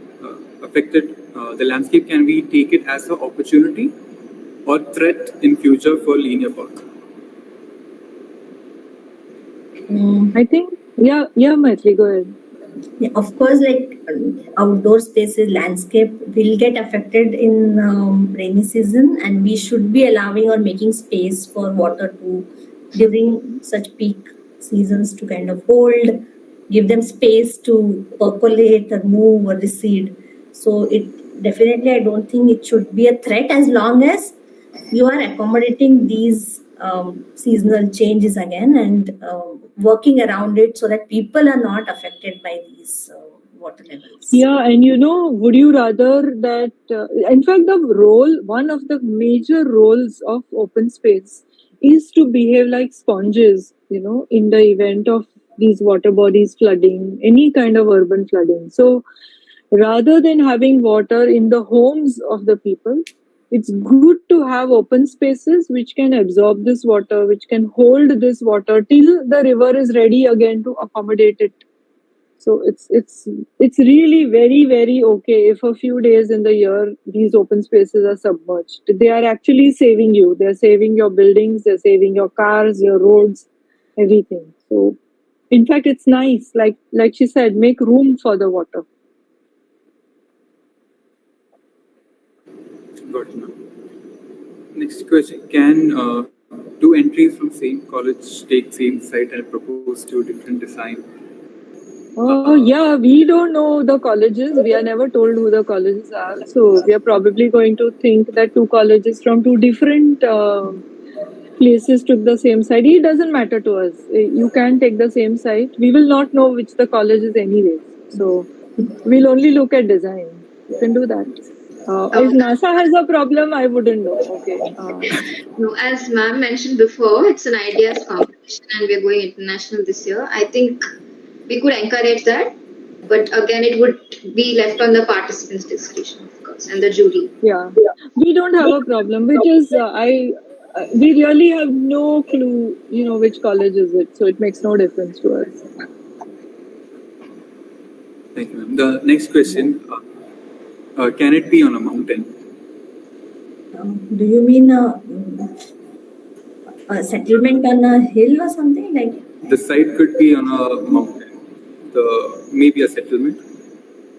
the landscape can we take it as an opportunity or threat in future for linear park? I think, yeah, Maitli, go ahead. Yeah, of course, like outdoor spaces, landscape will get affected in rainy season, and we should be allowing or making space for water to during such peak seasons to kind of hold, give them space to percolate or move or recede. So it definitely, I don't think it should be a threat as long as you are accommodating these seasonal changes again and working around it so that people are not affected by these water levels. Yeah, and would you rather that, in fact, one of the major roles of open space is to behave like sponges, in the event of these water bodies flooding, any kind of urban flooding. So rather than having water in the homes of the people, it's good to have open spaces which can absorb this water, which can hold this water till the river is ready again to accommodate it. So it's really very, very okay if a few days in the year these open spaces are submerged. They are actually saving you. They're saving your buildings, they're saving your cars, your roads, everything. So In fact, it's nice. Like she said, make room for the water. Got it, ma'am. Next question: Can two entries from same college take same site and propose to different design? Oh, yeah, we don't know the colleges. We are never told who the colleges are. So we are probably going to think that two colleges from two different places took the same site. It doesn't matter to us. You can take the same site. We will not know which the college is anyways. So we'll only look at design. You can do that. If NASA has a problem, I wouldn't know. Okay. No, as ma'am mentioned before, it's an ideas competition and we're going international this year. I think we could encourage that, but again, it would be left on the participants' discretion, of course, and the jury. Yeah, we don't have a problem, which is we really have no clue, which college is it, so it makes no difference to us. Thank you, ma'am. The next question: Can it be on a mountain? Do you mean a settlement on a hill or something like? The site could be on a mountain. Maybe a settlement.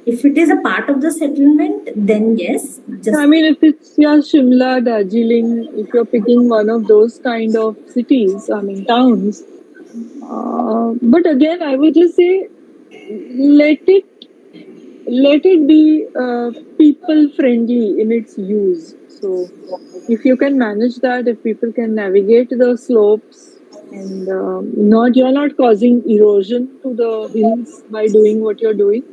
If it is a part of the settlement, then yes. I mean, if it's Shimla, Darjeeling, if you're picking one of those kind of cities, I mean towns. But again, I would just say, let it be people friendly in its use. So if you can manage that, if people can navigate the slopes and you're not causing erosion to the hills by doing what you're doing,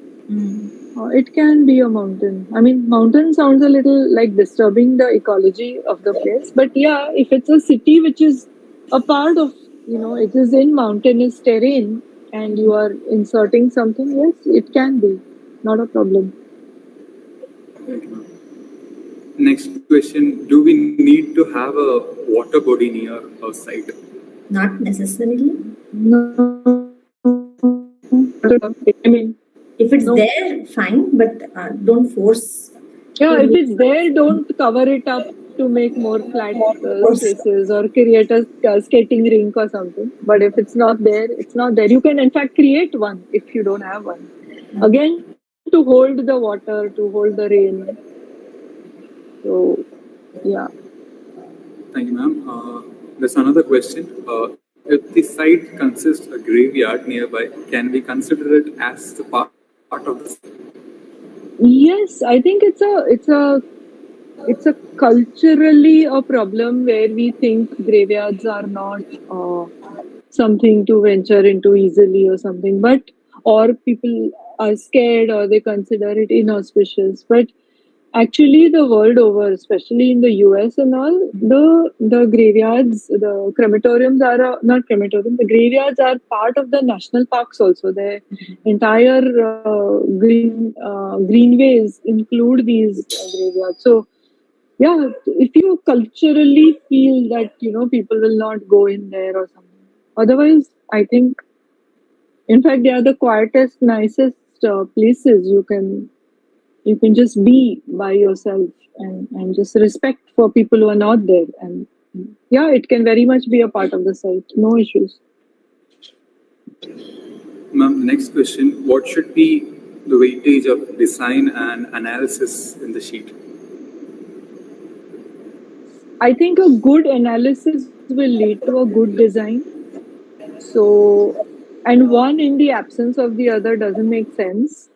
it can be a mountain. I mean, mountain sounds a little like disturbing the ecology of the place, but yeah, if it's a city which is a part of, it is in mountainous terrain and you are inserting something, yes, it can be. Not a problem. Next question: Do we need to have a water body near our site? Not necessarily. No. I mean, if it's there, fine, but don't force. Yeah, if it's there, don't cover it up to make more flat spaces or create a skating rink or something. But if it's not there, it's not there. You can, in fact, create one if you don't have one. Again, to hold the water, to hold the rain. So, yeah. Thank you, ma'am. There's another question. If the site consists a graveyard nearby, can we consider it as the part of the site? Yes, I think it's a culturally a problem where we think graveyards are not something to venture into easily or something, or people are scared or they consider it inauspicious. But actually, the world over, especially in the US and all, the graveyards, the crematoriums are not crematoriums. The graveyards are part of the national parks also. The entire greenways include these graveyards. So yeah, if you culturally feel that people will not go in there or something, otherwise I think, in fact, they are the quietest, nicest places you can just be by yourself and just respect for people who are not there, and yeah, it can very much be a part of the site, no issues. Ma'am, the next question: What should be the weightage of design and analysis in the sheet? I think a good analysis will lead to a good design. So, and one in the absence of the other doesn't make sense.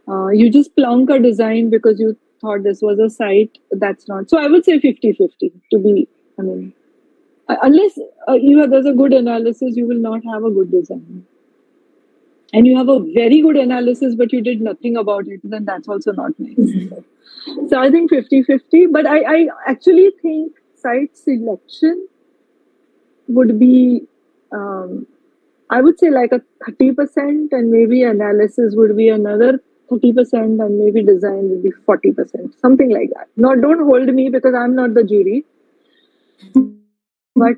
You just plunk a design because you thought this was a site. That's not. So I would say 50-50 to be, I mean, unless there's a good analysis, you will not have a good design. And you have a very good analysis, but you did nothing about it, then that's also not nice. So I think 50-50. But I actually think site selection would be, I would say like a 30%, and maybe analysis would be another 30%, and maybe design would be 40%, something like that. No, don't hold me because I'm not the jury. But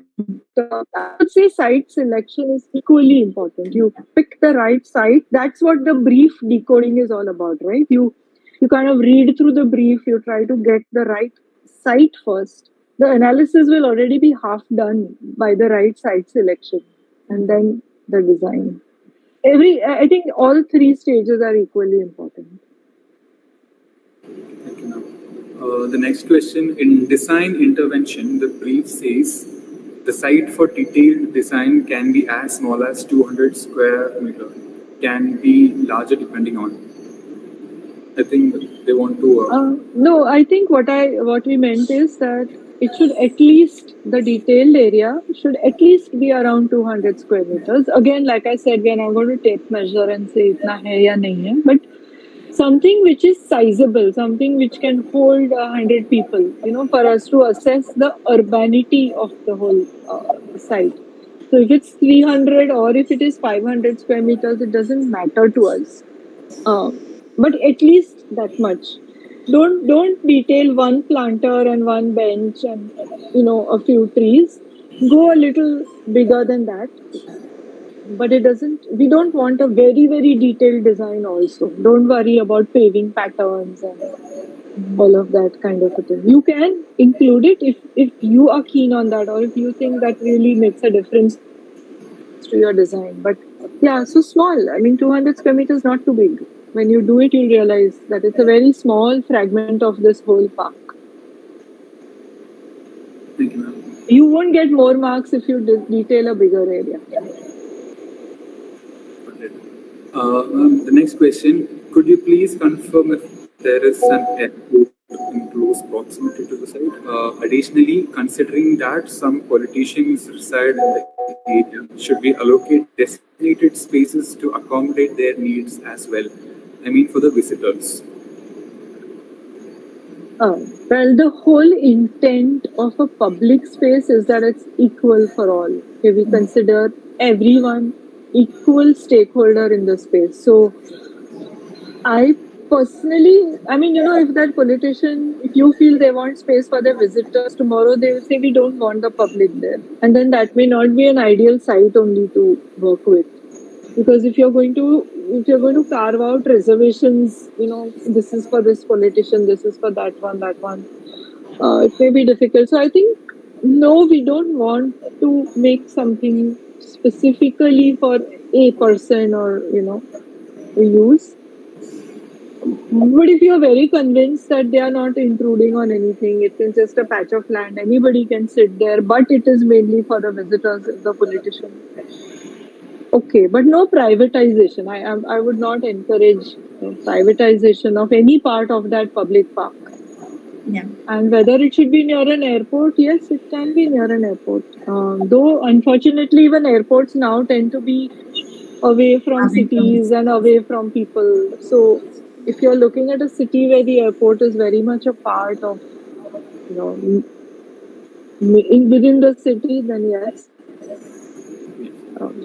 I would say site selection is equally important. You pick the right site. That's what the brief decoding is all about, right? You kind of read through the brief. You try to get the right site first. The analysis will already be half done by the right site selection, and then the design. I think all three stages are equally important. Thank you, ma'am. The next question, in design intervention, the brief says the site for detailed design can be as small as 200 square meter, can be larger depending on. I think they want to. No, I think what we meant is that it should at least, the detailed area should at least be around 200 square meters. Again, like I said, we are not going to tape measure and say itna hai ya nahi hai, but something which is sizable, something which can hold 100 people, for us to assess the urbanity of the whole site. So if it's 300 or if it is 500 square meters, it doesn't matter to us. But at least that much. Don't detail one planter and one bench and a few trees. Go a little bigger than that. But it doesn't. We don't want a very detailed design. Also, don't worry about paving patterns and all of that kind of a thing. You can include it if you are keen on that, or if you think that really makes a difference to your design. But yeah, so small. I mean, 200 square meters is not too big. When you do it, you'll realize that it's a very small fragment of this whole park. Thank you, ma'am. You won't get more marks if you detail a bigger area. The next question, could you please confirm if there is an airport in close proximity to the site? Additionally, considering that some politicians reside in the area, should we allocate designated spaces to accommodate their needs as well? I mean, for the visitors. Well, the whole intent of a public space is that it's equal for all. Okay, we consider everyone equal stakeholder in the space. So I personally, I mean, if that politician, if you feel they want space for their visitors, tomorrow they will say we don't want the public there. And then that may not be an ideal site only to work with. Because if you're going to carve out reservations, this is for this politician, this is for that one, it may be difficult. So I think, no, we don't want to make something specifically for a person or, use. But if you're very convinced that they are not intruding on anything, it is just a patch of land, anybody can sit there, but it is mainly for the visitors, the politician. Okay, but no privatization. I would not encourage privatization of any part of that public park. Yeah. And whether it should be near an airport, yes, it can be near an airport. Though, unfortunately, even airports now tend to be away from cities and away from people. So, if you're looking at a city where the airport is very much a part of, within the city, then yes.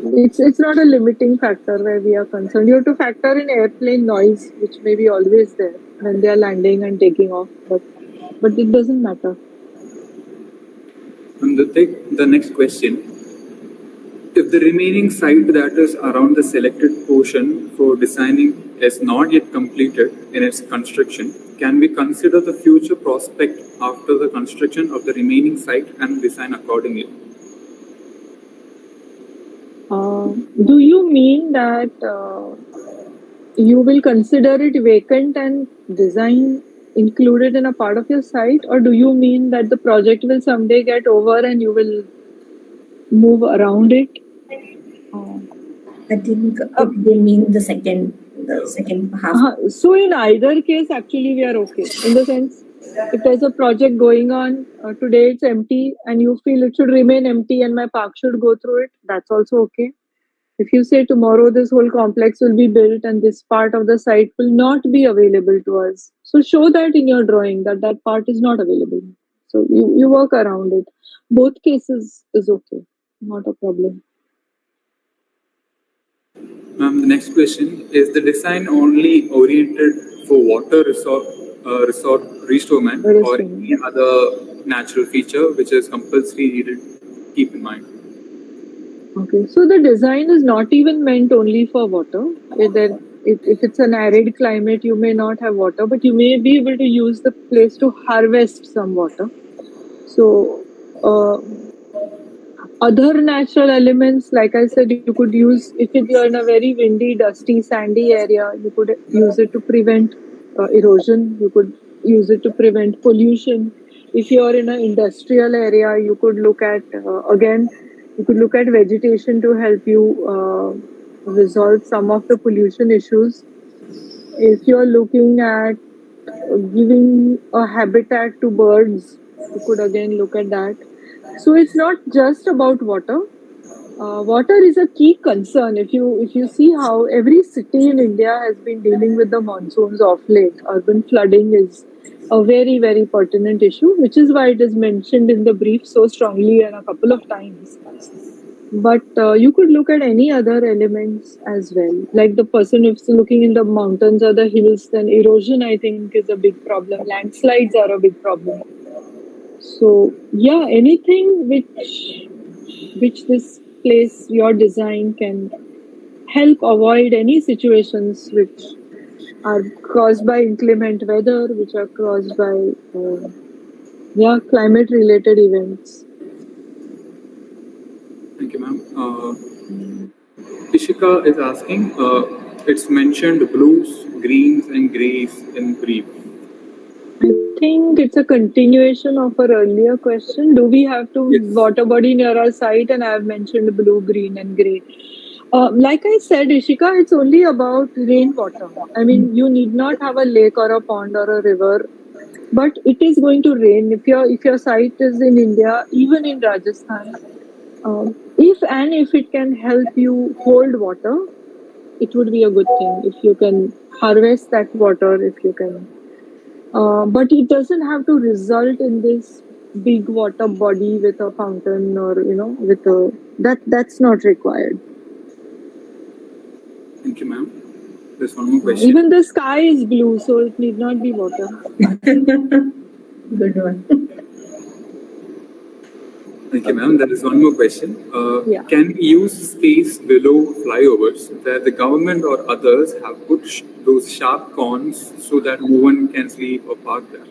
It's not a limiting factor where we are concerned. You have to factor in airplane noise, which may be always there when they are landing and taking off, but it doesn't matter. And the next question, if the remaining site that is around the selected portion for designing is not yet completed in its construction, can we consider the future prospect after the construction of the remaining site and design accordingly? Do you mean that you will consider it vacant and design included in a part of your site, or do you mean that the project will someday get over and you will move around it? I think they mean the second half. So in either case, actually, we are okay. In the sense, if there's a project going on, today it's empty and you feel it should remain empty and my park should go through it, that's also okay. If you say tomorrow this whole complex will be built and this part of the site will not be available to us, so show that in your drawing that that part is not available. So you work around it. Both cases is okay, not a problem. Ma'am, the next question, is the design only oriented for water resort restorement or any other natural feature which is compulsory needed to keep in mind? Okay, so the design is not even meant only for water. If it's an arid climate, you may not have water, but you may be able to use the place to harvest some water. So Other natural elements, like I said, you could use, if you're in a very windy, dusty, sandy area, you could use it to prevent erosion. You could use it to prevent pollution. If you're in an industrial area, you could look at, again, you could look at vegetation to help you resolve some of the pollution issues. If you're looking at giving a habitat to birds, you could again look at that. So it's not just about water. Water is a key concern. If you see how every city in India has been dealing with the monsoons of late, urban flooding is a very very pertinent issue, which is why it is mentioned in the brief so strongly and a couple of times. But you could look at any other elements as well. Like the person who's looking in the mountains or the hills, then erosion I think is a big problem. Landslides are a big problem. So yeah, anything which this place, your design can help avoid any situations which are caused by inclement weather, which are caused by climate related events. Thank you, ma'am. Ishika is asking, it's mentioned blues, greens, and grays in brief. I think it's a continuation of our earlier question. Do we have to Yes. water body near our site? And I have mentioned blue, green, and grey. Like I said, Ishika, it's only about rainwater. I mean, you need not have a lake or a pond or a river, but it is going to rain. If your site is in India, even in Rajasthan, if it can help you hold water, it would be a good thing. If you can harvest that water, if you can, but it doesn't have to result in this big water body with a fountain or with a that's not required. Thank you, ma'am. There's one more question. Even the sky is blue, so it need not be water. Good one. Thank you, ma'am. There is one more question. Yeah. Can we use space below flyovers where the government or others have put those sharp cones so that no one can sleep or park there?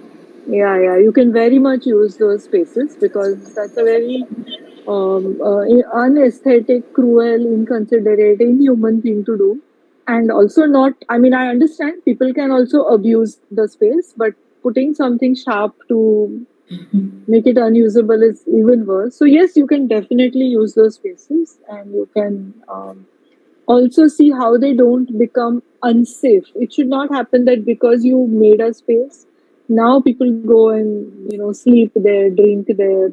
Yeah, you can very much use those spaces because that's a very unaesthetic, cruel, inconsiderate, inhuman thing to do. And also not, I mean, I understand people can also abuse the space, but putting something sharp to make it unusable is even worse. So yes, you can definitely use those spaces, and you can also see how they don't become unsafe. It should not happen that because you made a space, now people go and sleep there, drink there,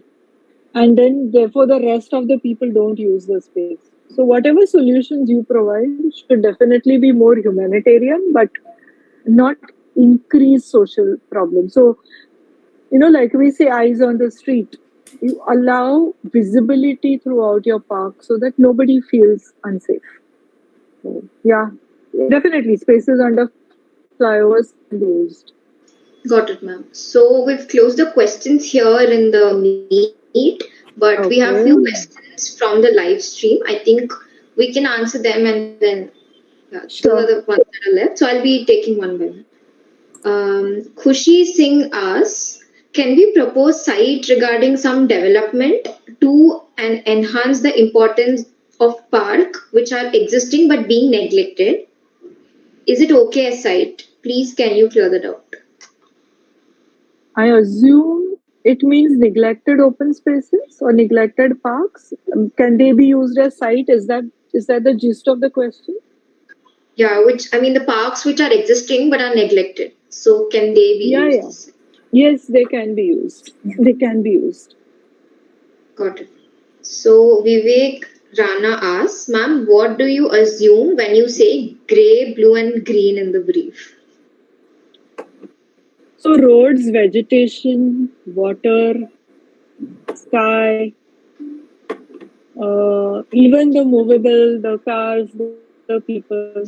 and then therefore the rest of the people don't use the space. So whatever solutions you provide should definitely be more humanitarian, but not increase social problems. So like we say, eyes on the street. You allow visibility throughout your park so that nobody feels unsafe. So, yeah, definitely spaces under flyovers can be used. Got it, ma'am. So we've closed the questions here in the meet, but we have few Okay. questions from the live stream. I think we can answer them and then those are Sure. the ones that are left. So I'll be taking one by one. Khushi Singh asks, can we propose site regarding some development to and enhance the importance of park which are existing but being neglected? Is it okay as site? Please, can you clear that out? I assume it means neglected open spaces or neglected parks. Can they be used as site? Is that the gist of the question? Yeah, which I mean the parks which are existing but are neglected. So can they be Yeah. used? Yes, they can be used. They can be used. Got it. So Vivek Rana asks, ma'am, what do you assume when you say grey, blue, and green in the brief? So roads, vegetation, water, sky, even the movable, the cars, the people.